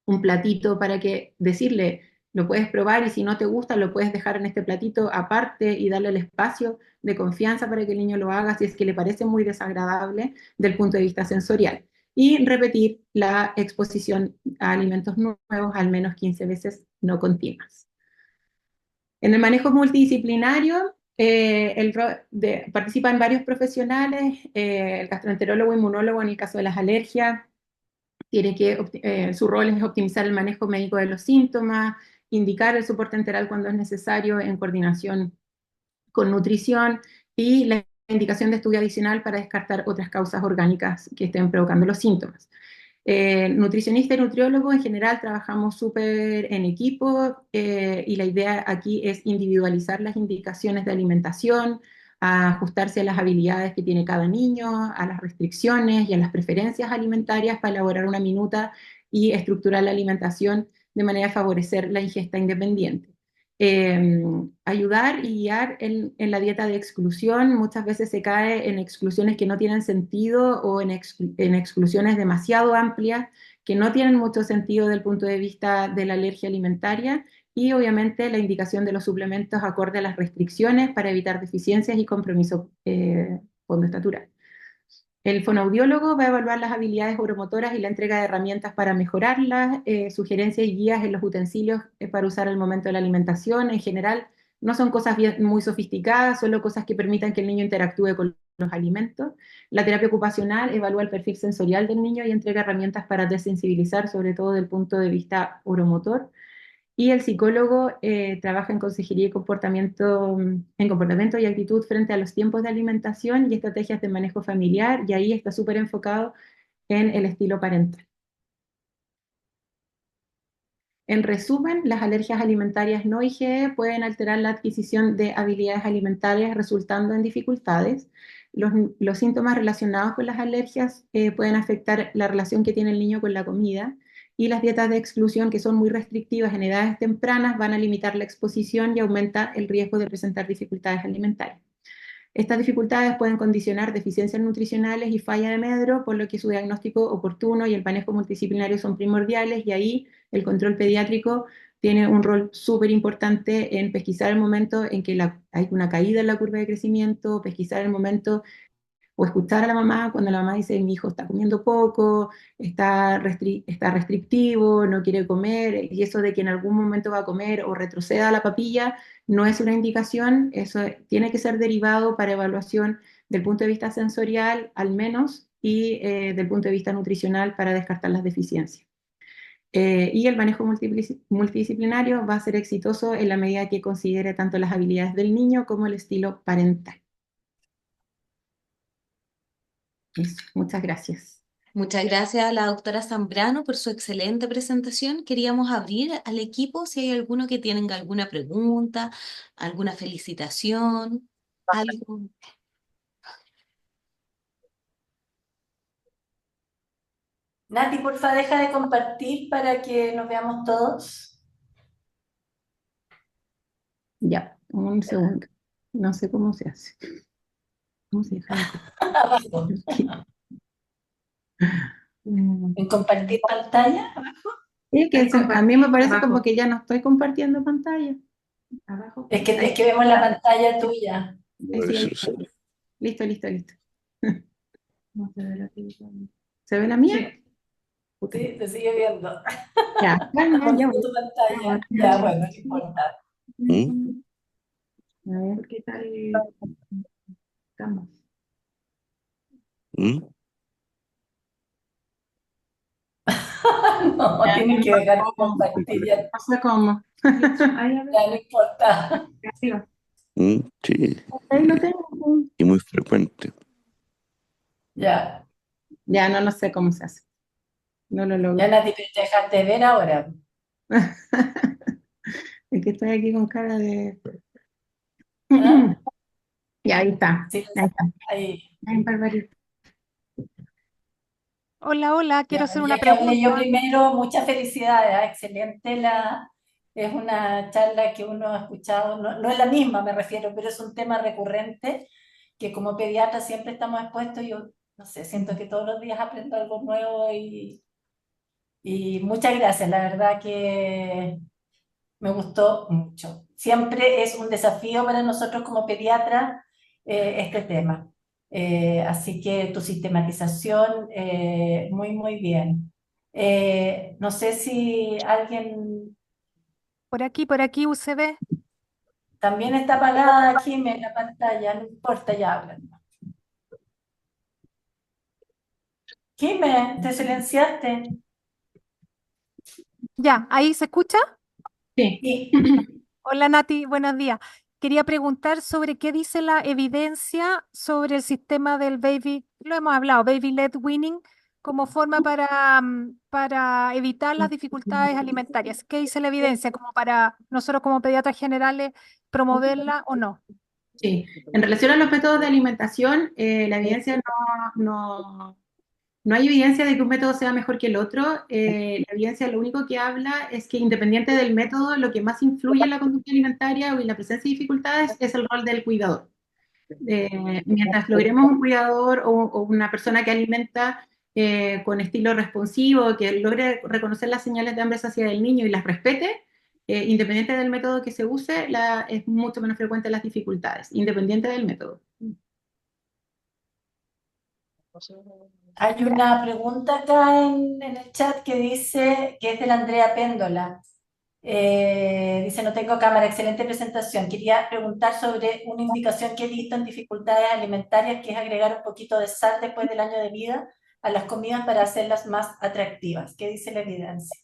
un platito para que decirle, lo puedes probar y si no te gusta, lo puedes dejar en este platito aparte y darle el espacio de confianza para que el niño lo haga si es que le parece muy desagradable del punto de vista sensorial. Y repetir la exposición a alimentos nuevos al menos 15 veces no continuas. En el manejo multidisciplinario, participan varios profesionales, el gastroenterólogo, inmunólogo en el caso de las alergias, su rol es optimizar el manejo médico de los síntomas, indicar el soporte enteral cuando es necesario en coordinación con nutrición y la indicación de estudio adicional para descartar otras causas orgánicas que estén provocando los síntomas. Nutricionista y nutriólogo en general trabajamos súper en equipo y la idea aquí es individualizar las indicaciones de alimentación, a ajustarse a las habilidades que tiene cada niño, a las restricciones y a las preferencias alimentarias para elaborar una minuta y estructurar la alimentación de manera a favorecer la ingesta independiente. Ayudar y guiar en la dieta de exclusión. Muchas veces se cae en exclusiones que no tienen sentido o en exclusiones demasiado amplias que no tienen mucho sentido desde el punto de vista de la alergia alimentaria y obviamente la indicación de los suplementos acorde a las restricciones para evitar deficiencias y compromiso fonoestatura. El fonoaudiólogo va a evaluar las habilidades oromotoras y la entrega de herramientas para mejorarlas, sugerencias y guías en los utensilios para usar al momento de la alimentación. En general, no son cosas muy sofisticadas, solo cosas que permitan que el niño interactúe con los alimentos. La terapia ocupacional evalúa el perfil sensorial del niño y entrega herramientas para desensibilizar, sobre todo desde el punto de vista oromotor. Y el psicólogo trabaja en consejería y comportamiento, en comportamiento y actitud frente a los tiempos de alimentación y estrategias de manejo familiar, y ahí está súper enfocado en el estilo parental. En resumen, las alergias alimentarias no IgE pueden alterar la adquisición de habilidades alimentarias resultando en dificultades. Los síntomas relacionados con las alergias pueden afectar la relación que tiene el niño con la comida y las dietas de exclusión que son muy restrictivas en edades tempranas van a limitar la exposición y aumenta el riesgo de presentar dificultades alimentarias. Estas dificultades pueden condicionar deficiencias nutricionales y falla de medro, por lo que su diagnóstico oportuno y el manejo multidisciplinario son primordiales y ahí el control pediátrico tiene un rol súper importante en pesquisar el momento en que hay una caída en la curva de crecimiento, pesquisar el momento o escuchar a la mamá cuando la mamá dice mi hijo está comiendo poco, está restrictivo, no quiere comer, y eso de que en algún momento va a comer o retroceda a la papilla no es una indicación, eso tiene que ser derivado para evaluación del punto de vista sensorial al menos y del punto de vista nutricional para descartar las deficiencias. Y el manejo multidisciplinario va a ser exitoso en la medida que considere tanto las habilidades del niño como el estilo parental. Eso, muchas gracias. Muchas gracias a la doctora Zambrano por su excelente presentación. Queríamos abrir al equipo si hay alguno que tenga alguna pregunta, alguna felicitación, algo. Nati, porfa, deja de compartir para que nos veamos todos. Ya, un segundo. No sé cómo se hace. ¿Cómo se deja? Abajo. En compartir pantalla. Sí, que a mí me parece como que ya no estoy compartiendo pantalla. Abajo. Es que vemos la pantalla tuya. Sí, ahí está. Listo, listo, listo. No se ve la tuya. ¿Se ve la mía? Sí. Sí, te sigue viendo. Ya, bueno, ya Mostrando voy. tu pantalla. Ya, bueno, no importa. A ver. ¿Qué tal Canvas? No, Ya, tienen que dejar de compartir. Ya, no sé cómo. Ahí, a ver, ya no importa. arriba. Sí, Ahí lo tengo. y muy frecuente. Ya. Ya, no sé cómo se hace. No lo logro. Ya, Nati, pero te dejaste de ver ahora. Es que estoy aquí con cara de... ¿Ah? Y ahí está. Sí, Ahí está. ahí. Ay, Barbarita. Hola, hola, quiero Ya, hacer ya una que hablé yo pregunta. primero, muchas felicidades, excelente es una charla que uno ha escuchado, no, no es la misma me refiero, pero es un tema recurrente que como pediatra siempre estamos expuestos, yo no sé, siento que todos los días aprendo algo nuevo y muchas gracias, la verdad que me gustó mucho. Siempre es un desafío para nosotros como pediatras este tema. Así que tu sistematización, muy, muy bien. No sé si alguien Por aquí, UCB. también está apagada aquí en la pantalla, no importa, ya hablan. Jime, te silenciaste. Ya, ¿ahí se escucha? Sí. Sí. Hola Nati, buenos días. quería preguntar sobre qué dice la evidencia sobre el sistema del baby, lo hemos hablado, baby-led weaning, como forma para evitar las dificultades alimentarias. ¿Qué dice la evidencia como para nosotros como pediatras generales promoverla o no? Sí, en relación a los métodos de alimentación, la evidencia no hay evidencia de que un método sea mejor que el otro. La evidencia lo único que habla es que independiente del método, lo que más influye en la conducta alimentaria o en la presencia de dificultades es el rol del cuidador. Mientras logremos un cuidador o una persona que alimenta con estilo responsivo, que logre reconocer las señales de hambre hacia el niño y las respete, independiente del método que se use, es mucho menos frecuente las dificultades, independiente del método. Hay una pregunta acá en el chat que dice, que es de la Andrea Péndola. Dice, no tengo cámara, excelente presentación. Quería preguntar sobre una indicación que he visto en dificultades alimentarias, que es agregar un poquito de sal después del año de vida a las comidas para hacerlas más atractivas. ¿Qué dice la evidencia?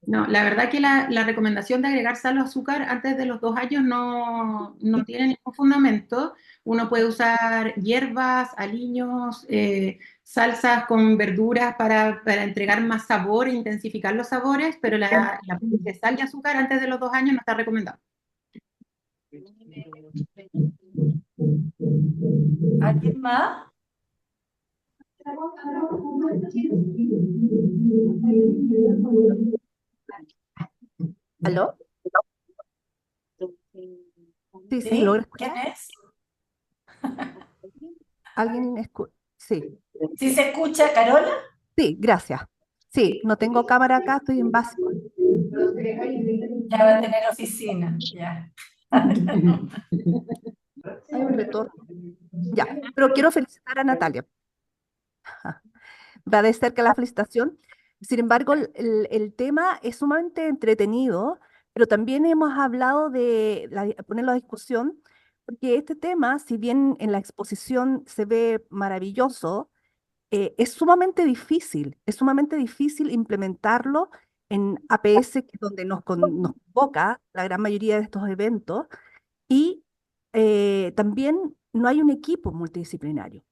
No, la verdad que la recomendación de agregar sal o azúcar antes de los 2 años no tiene ningún fundamento. Uno puede usar hierbas, aliños, salsas con verduras para entregar más sabor e intensificar los sabores, pero la de sal y azúcar antes de los 2 años no está recomendado. ¿Alguien más? ¿Aló? Sí, ¿se ¿Sí? logra ¿Quién escuchar? es? ¿Alguien escucha? Sí, ¿Sí se escucha, Carola? sí, gracias. Sí, no tengo cámara acá, estoy en básico. Ya va a tener oficina, ya. Hay un retorno. Ya, pero quiero felicitar a Natalia. Va de cerca la felicitación. Sin embargo, el tema es sumamente entretenido, pero también hemos hablado de ponerlo a discusión, porque este tema, si bien en la exposición se ve maravilloso, es sumamente difícil implementarlo en APS, que es donde nos convoca la gran mayoría de estos eventos, y también no hay un equipo multidisciplinario.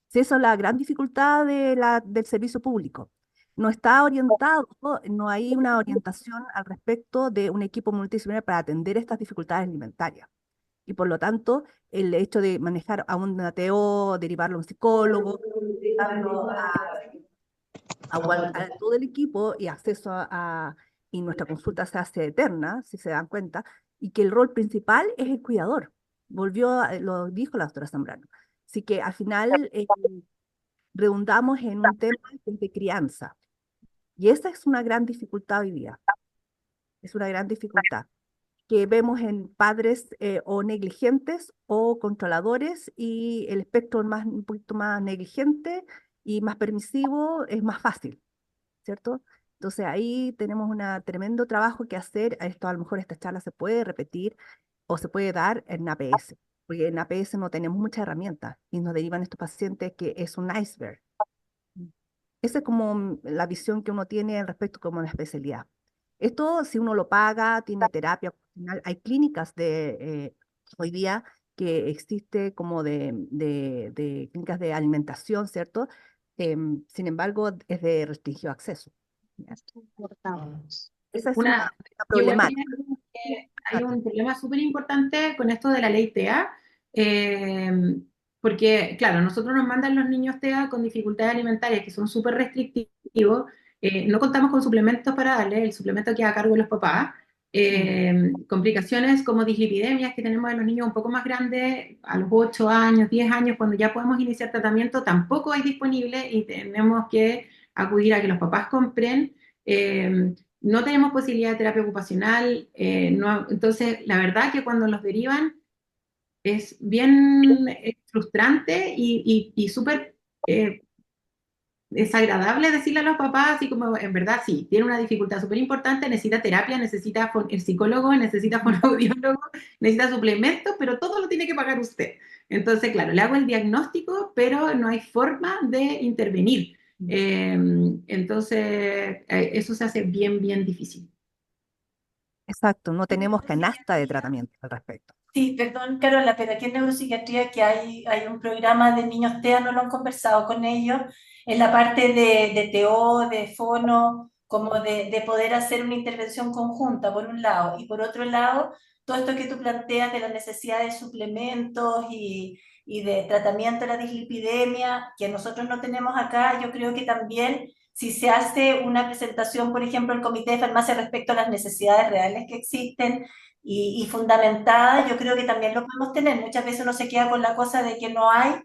Sí, esa es la gran dificultad del servicio público. No está orientado, no hay una orientación al respecto de un equipo multidisciplinario para atender estas dificultades alimentarias. Y por lo tanto, el hecho de manejar a un ATO, derivarlo a un psicólogo, derivarlo a todo el equipo y acceso y nuestra consulta se hace eterna, si se dan cuenta, y que el rol principal es el cuidador. Lo dijo la doctora Zambrano. Así que al final redundamos en un tema que es de crianza. Y esa es una gran dificultad hoy día. Es una gran dificultad que vemos en padres o negligentes o controladores, y el espectro un poquito más negligente y más permisivo es más fácil, ¿cierto? Entonces ahí tenemos un tremendo trabajo que hacer. Esto, a lo mejor esta charla se puede repetir o se puede dar en APS, porque en APS no tenemos muchas herramientas y nos derivan estos pacientes que es un iceberg. Esa es como la visión que uno tiene al respecto como una especialidad. Esto, si uno lo paga, tiene terapia ocupacional. Hay clínicas hoy día que existe como de clínicas de alimentación, ¿cierto? Sin embargo, es de restringido acceso. Esa es una Yo igual problemática. quería decir que hay un problema súper importante con esto de la ley TEA, porque, claro, nosotros nos mandan los niños TEA con dificultades alimentarias que son súper restrictivos, no contamos con suplementos para darle, el suplemento queda a cargo de los papás, complicaciones como dislipidemias que tenemos en los niños un poco más grandes, a los 8 años, 10 años, cuando ya podemos iniciar tratamiento, tampoco hay disponible y tenemos que acudir a que los papás compren. No tenemos posibilidad de terapia ocupacional, entonces la verdad que cuando los derivan es bien frustrante y súper desagradable decirle a los papás, así como en verdad sí, tiene una dificultad súper importante, necesita terapia, necesita el psicólogo, necesita fonoaudiólogo, necesita suplementos, pero todo lo tiene que pagar usted. Entonces, claro, le hago el diagnóstico, pero no hay forma de intervenir. Entonces, eso se hace bien, bien difícil. Exacto, no tenemos canasta de tratamiento al respecto. Sí, perdón, Carola, pero aquí en neuropsiquiatría que hay un programa de niños TEA, no lo han conversado con ellos, en la parte de TO, de fono, como de poder hacer una intervención conjunta, por un lado, y por otro lado, todo esto que tú planteas de la necesidad de suplementos y de tratamiento de la dislipidemia, que nosotros no tenemos acá, yo creo que también si se hace una presentación, por ejemplo, el Comité de Farmacia respecto a las necesidades reales que existen, y fundamentada, yo creo que también lo podemos tener. Muchas veces uno se queda con la cosa de que no hay,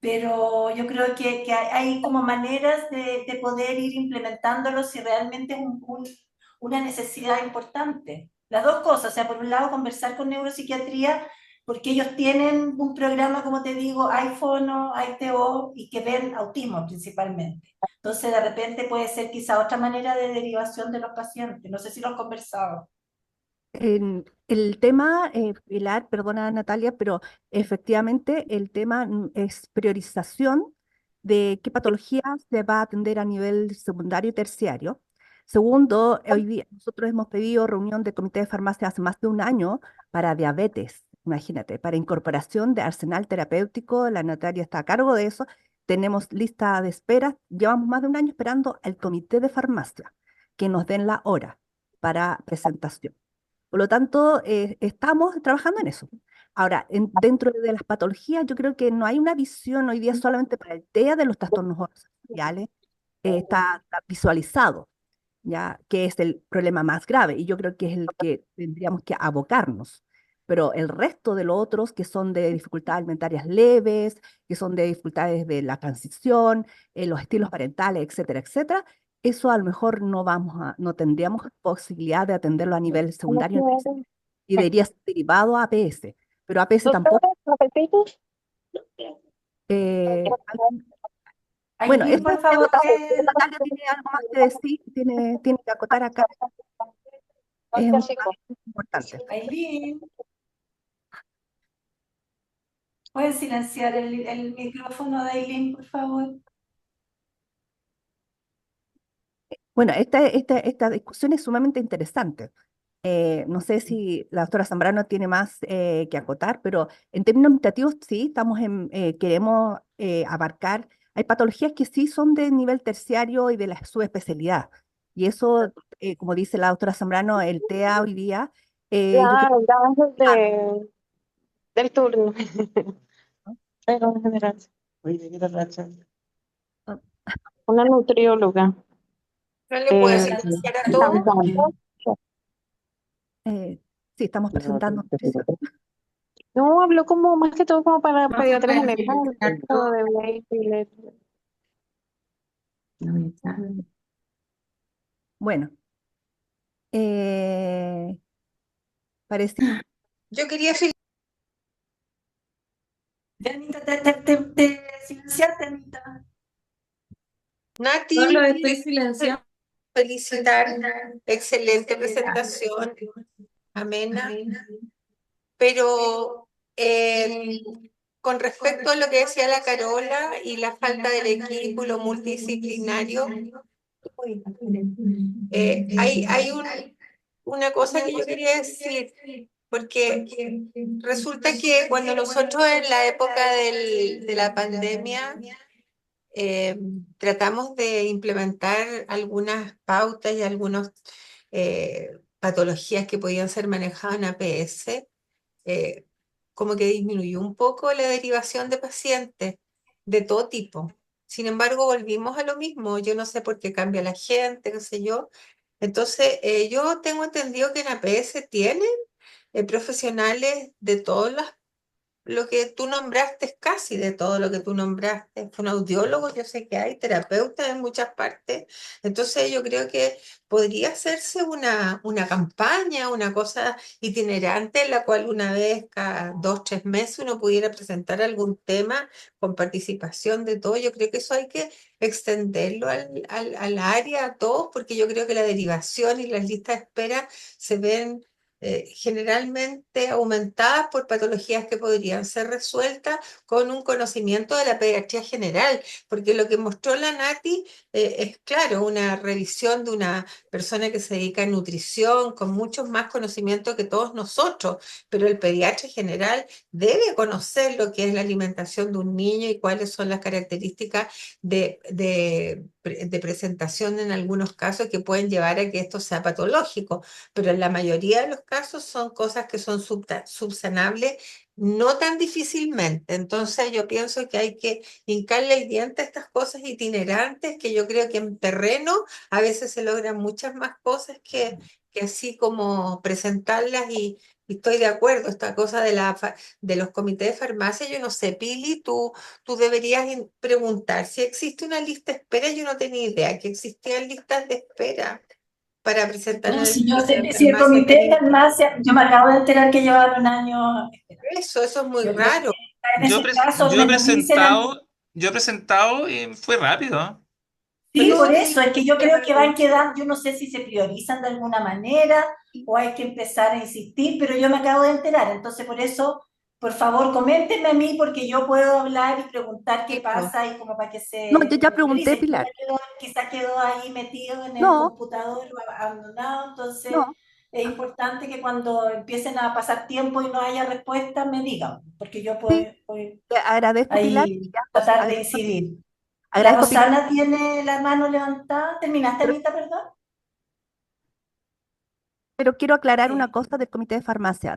pero yo creo que hay como maneras de poder ir implementándolo si realmente es una necesidad importante. Las dos cosas, o sea, por un lado conversar con neuropsiquiatría, porque ellos tienen un programa, como te digo, hay fono, hay TO, y que ven autismo principalmente. Entonces, de repente puede ser quizá otra manera de derivación de los pacientes. No sé si lo han conversado. El tema, Pilar, perdona Natalia, pero efectivamente el tema es priorización de qué patologías se va a atender a nivel secundario y terciario. Segundo, hoy día nosotros hemos pedido reunión de comité de farmacia hace más de un año para diabetes, imagínate, para incorporación de arsenal terapéutico. La Natalia está a cargo de eso. Tenemos lista de espera. Llevamos más de un año esperando al comité de farmacia que nos den la hora para presentación. Por lo tanto, estamos trabajando en eso. Ahora, dentro de las patologías, yo creo que no hay una visión hoy día solamente para el TEA de los trastornos sociales, está visualizado, ya que es el problema más grave y yo creo que es el que tendríamos que abocarnos. Pero el resto de los otros que son de dificultades alimentarias leves, que son de dificultades de la transición, los estilos parentales, etcétera, etcétera, eso a lo mejor no tendríamos posibilidad de atenderlo a nivel secundario y debería ser derivado a APS, pero APS tampoco. ¿Alguien? Bueno, Aileen, ese por es tema, favor, Natalia tiene algo más que decir, tiene que acotar acá, es un tema importante. Aileen, ¿puedes silenciar el micrófono de Aileen, por favor? Bueno, esta discusión es sumamente interesante. No sé si la doctora Zambrano tiene más que acotar, pero en términos administrativos sí, queremos abarcar, hay patologías que sí son de nivel terciario y de la subespecialidad. Y eso, como dice la doctora Zambrano, el TEA hoy día, yo creo Claro, ya antes que del turno, ¿no? pero en general. Una nutrióloga. ¿No le puedo Eh, silenciar a todos? Eh, sí, estamos presentando. no, habló como más que todo como para No, pediatra pues, general, esto de baby, Bueno, parece. Yo quería Anita, te silenciaste, Anita. Nati, No lo estoy silenciando. felicitar, excelente presentación, amena, pero con respecto a lo que decía la Carola y la falta del equipo y lo multidisciplinario, hay una cosa que yo quería decir, porque resulta que cuando nosotros en la época de la pandemia tratamos de implementar algunas pautas y algunas patologías que podían ser manejadas en APS, eh, como que disminuyó un poco la derivación de pacientes de todo tipo. Sin embargo, volvimos a lo mismo. Yo no sé por qué cambia la gente, qué sé yo. Entonces, yo tengo entendido que en APS tienen profesionales de todas las lo que tú nombraste es casi de todo lo que tú nombraste. Fonoaudiólogos, yo sé que hay terapeutas en muchas partes. Entonces yo creo que podría hacerse una campaña, una cosa itinerante en la cual una vez cada 2, 3 meses uno pudiera presentar algún tema con participación de todos. Yo creo que eso hay que extenderlo al área, a todos, porque yo creo que la derivación y las listas de espera se ven generalmente aumentadas por patologías que podrían ser resueltas con un conocimiento de la pediatría general, porque lo que mostró la Nati es, claro, una revisión de una persona que se dedica a nutrición, con muchos más conocimientos que todos nosotros, pero el pediatra general debe conocer lo que es la alimentación de un niño y cuáles son las características de presentación en algunos casos que pueden llevar a que esto sea patológico, pero en la mayoría de los casos son cosas que son subsanables no tan difícilmente. Entonces yo pienso que hay que hincarle el diente a estas cosas itinerantes, que yo creo que en terreno a veces se logran muchas más cosas que así como presentarlas y estoy de acuerdo, esta cosa de los comités de farmacia, yo no sé, Pili, tú deberías preguntar si existe una lista de espera. Yo no tenía idea que existían listas de espera para presentar No, en el si, yo, comité de si el farmacia comité de clínica. farmacia, yo me acabo de enterar que llevaron un año. Eso es muy Yo creo raro. que en ese caso Yo he me nos dicen a mí. presentado y fue rápido. Sí, No, por eso, es que yo creo que van quedando, yo no sé si se priorizan de alguna manera o hay que empezar a insistir, pero yo me acabo de enterar, entonces por eso, por favor, coméntenme a mí porque yo puedo hablar y preguntar qué pasa y como para que No, yo se ya pregunté, priorice. Pilar. Quizá quedó ahí metido en el No, computador o abandonado, entonces no. es importante que cuando empiecen a pasar tiempo y no haya respuesta me digan, porque yo puedo, Sí, puedo te agradezco, Pilar. ahí tratar de Agradezco, incidir. La agradezco, Pilar. Rosana tiene la mano levantada. ¿Terminaste, Pero, Anita, perdón? pero quiero aclarar una Sí. cosa del comité de farmacia.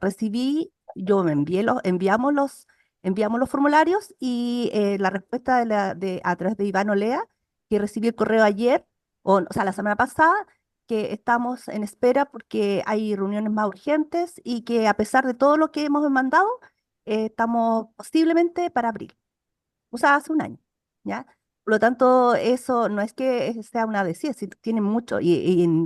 Yo me enviamos los formularios y la respuesta a través de Iván Olea, que recibí el correo ayer, o sea, la semana pasada, que estamos en espera porque hay reuniones más urgentes y que a pesar de todo lo que hemos mandado, estamos posiblemente para abril. O sea, hace un año, ¿ya? Por lo tanto, eso no es que sea una decisión, si tienen mucho,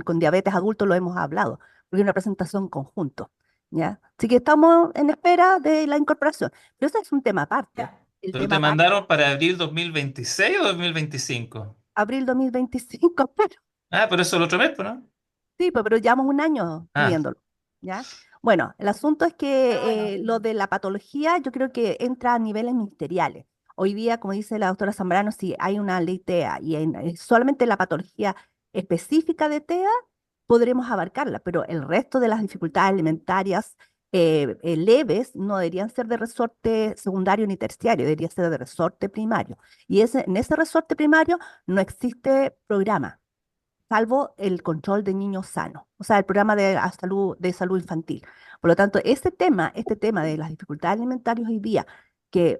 con diabetes adultos lo hemos hablado, porque es una presentación conjunto, ¿ya? Así que estamos en espera de la incorporación, pero ese es un tema aparte. Ya. El ¿Pero tema te aparte, mandaron para abril 2026 o 2025? abril 2025, pero Pero eso es el otro mes, pues, ¿no? sí, pues, pero llevamos un año Ah, pidiéndolo, ¿ya? Bueno, el asunto es Ah, que bueno. lo de la patología yo creo que entra a niveles ministeriales. Hoy día, como dice la doctora Zambrano, si hay una ley TEA y solamente la patología específica de TEA, podremos abarcarla, pero el resto de las dificultades alimentarias leves no deberían ser de resorte secundario ni terciario, debería ser de resorte primario. Y en ese resorte primario no existe programa salvo el control de niños sanos, o sea, el programa de salud infantil. Por lo tanto, este tema de las dificultades alimentarias hoy día, que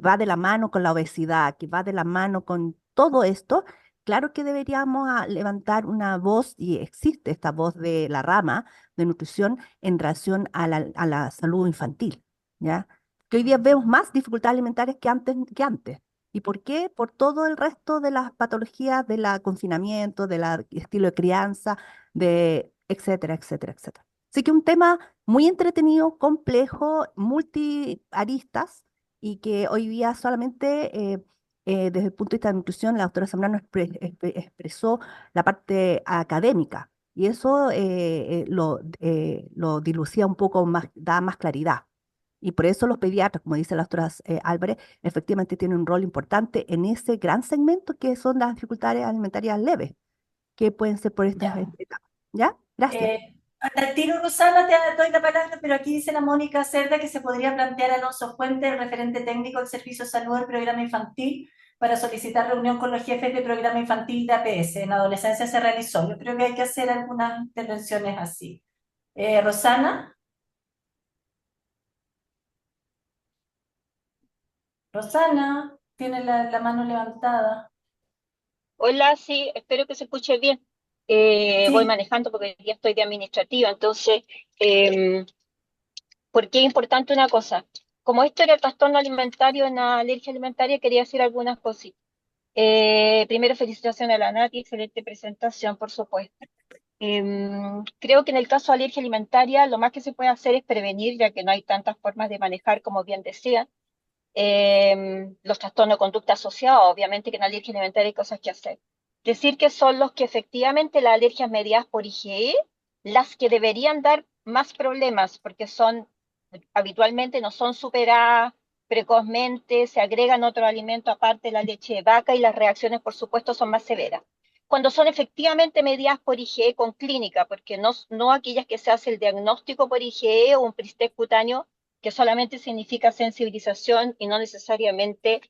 va de la mano con la obesidad, que va de la mano con todo esto, claro que deberíamos levantar una voz, y existe esta voz de la rama de nutrición en relación a la salud infantil, ¿ya? Que hoy día vemos más dificultades alimentarias que antes. ¿Y por qué? Por todo el resto de las patologías del confinamiento, del estilo de crianza, de etcétera, etcétera, etcétera. Así que un tema muy entretenido, complejo, multiaristas y que hoy día solamente desde el punto de vista de nutrición la doctora Zambrano expresó la parte académica y eso lo dilucía un poco más, da más claridad. Y por eso los pediatras, como dice la doctora Álvarez, efectivamente tienen un rol importante en ese gran segmento que son las dificultades alimentarias leves, que pueden ser por estas Ya. etapas. ¿Ya? Gracias. Al tiro, Rosana, te doy la palabra, pero aquí dice la Mónica Cerda que se podría plantear a Alonso Fuente, el referente técnico del Servicio de Salud del Programa Infantil, para solicitar reunión con los jefes del Programa Infantil de APS. En adolescencia se realizó. Yo creo que hay que hacer algunas intervenciones así. Rosana. Rosana, tiene la mano levantada. Hola, sí, espero que se escuche bien. Voy Sí, manejando porque ya estoy de administrativa, entonces, ¿por qué es importante una cosa? Como esto era el trastorno alimentario en la alergia alimentaria, quería decir algunas cositas. Primero, felicitaciones a la Nati, excelente presentación, por supuesto. Creo que en el caso de alergia alimentaria, lo más que se puede hacer es prevenir, ya que no hay tantas formas de manejar, como bien decía. Los trastornos de conducta asociados, obviamente que en alergia alimentaria hay cosas que hacer. Decir que son los que efectivamente las alergias mediadas por IgE, las que deberían dar más problemas porque habitualmente no son superadas precozmente, se agregan otros alimentos aparte de la leche de vaca y las reacciones, por supuesto, son más severas. Cuando son efectivamente mediadas por IgE con clínica, porque no aquellas que se hace el diagnóstico por IgE o un PRISTEC cutáneo, que solamente significa sensibilización y no necesariamente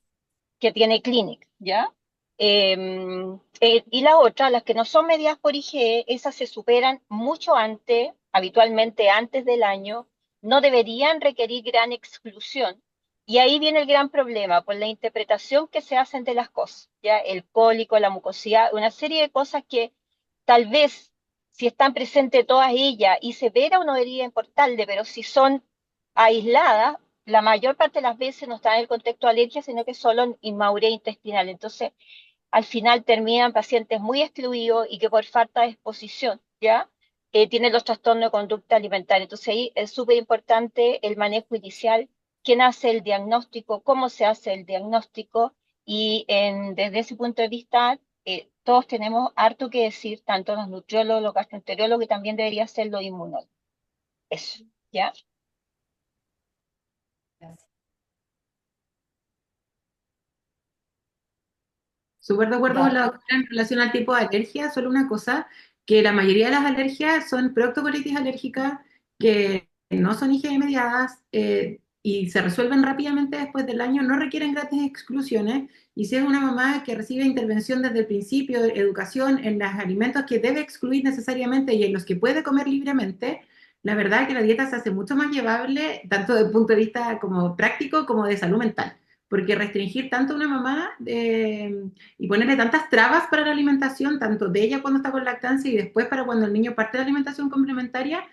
que tiene clínica, ¿ya? Y la otra, las que no son medidas por IgE, esas se superan mucho antes, habitualmente antes del año, no deberían requerir gran exclusión. Y ahí viene el gran problema, por la interpretación que se hacen de las cosas, ¿ya? El cólico, la mucosidad, una serie de cosas que tal vez, si están presentes todas ellas y severa, no debería importarle, pero si son aisladas, la mayor parte de las veces no está en el contexto de alergia, sino que solo en inmadurez intestinal. Entonces, al final terminan pacientes muy excluidos y que por falta de exposición, ¿ya? Tienen los trastornos de conducta alimentaria. Entonces, ahí es súper importante el manejo inicial, quién hace el diagnóstico, cómo se hace el diagnóstico, y desde ese punto de vista, todos tenemos harto que decir, tanto los nutriólogos, los gastroenterólogos, que también debería ser los inmunólogos. Eso, ¿ya? Gracias. Súper de acuerdo con Ya. la doctora en relación al tipo de alergia, solo una cosa, que la mayoría de las alergias son proctocolitis alérgica, que no son IgE mediadas y se resuelven rápidamente después del año, no requieren grandes exclusiones, y si es una mamá que recibe intervención desde el principio, educación en los alimentos que debe excluir necesariamente y en los que puede comer libremente, la verdad es que la dieta se hace mucho más llevable, tanto desde el punto de vista como práctico como de salud mental, porque restringir tanto a una mamá y ponerle tantas trabas para la alimentación, tanto de ella cuando está con lactancia y después para cuando el niño parte de la alimentación complementaria,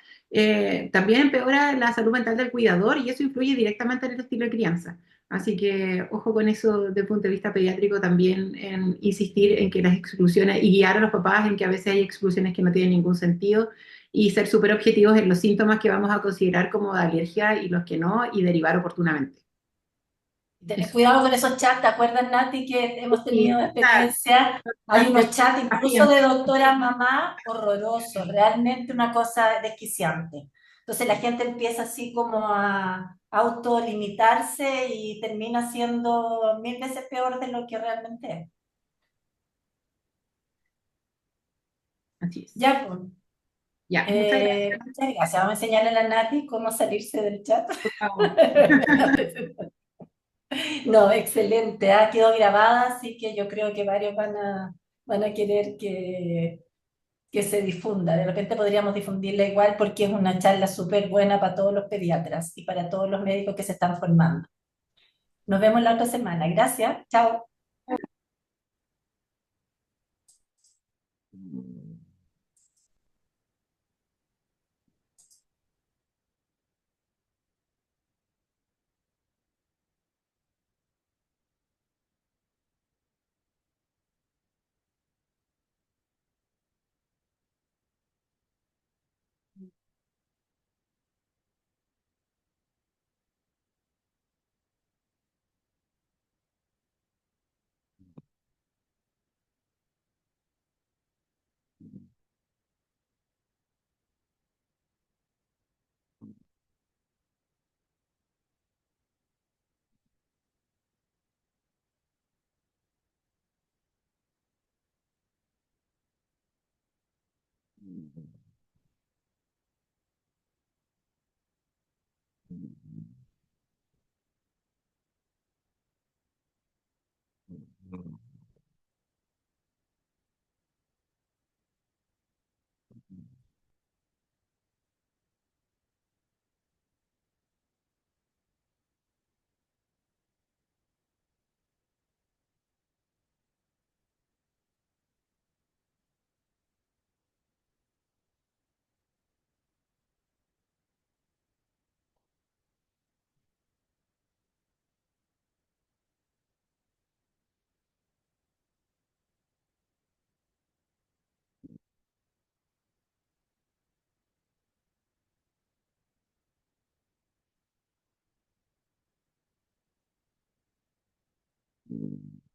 también empeora la salud mental del cuidador y eso influye directamente en el estilo de crianza. Así que ojo con eso desde el punto de vista pediátrico también, en insistir en que las exclusiones y guiar a los papás en que a veces hay exclusiones que no tienen ningún sentido y ser súper objetivos en los síntomas que vamos a considerar como de alergia y los que no y derivar oportunamente. Tener Eso. cuidado con esos chats, ¿te acuerdas, Nati, que hemos Sí, tenido experiencia? Hay unos chats incluso de doctora mamá horrorosos, realmente una cosa desquiciante. Entonces la gente empieza así como a autolimitarse y termina siendo 1000 veces peor de lo que realmente es. Así es. Ya, pues. Ya, muchas gracias, Muchas gracias. Vamos a enseñarle a la Nati cómo salirse del chat. por favor. No, excelente, ha quedado grabada, así que yo creo que varios van a querer que se difunda. De repente podríamos difundirla igual porque es una charla súper buena para todos los pediatras y para todos los médicos que se están formando. Nos vemos la otra semana. Gracias. Chao. Mm.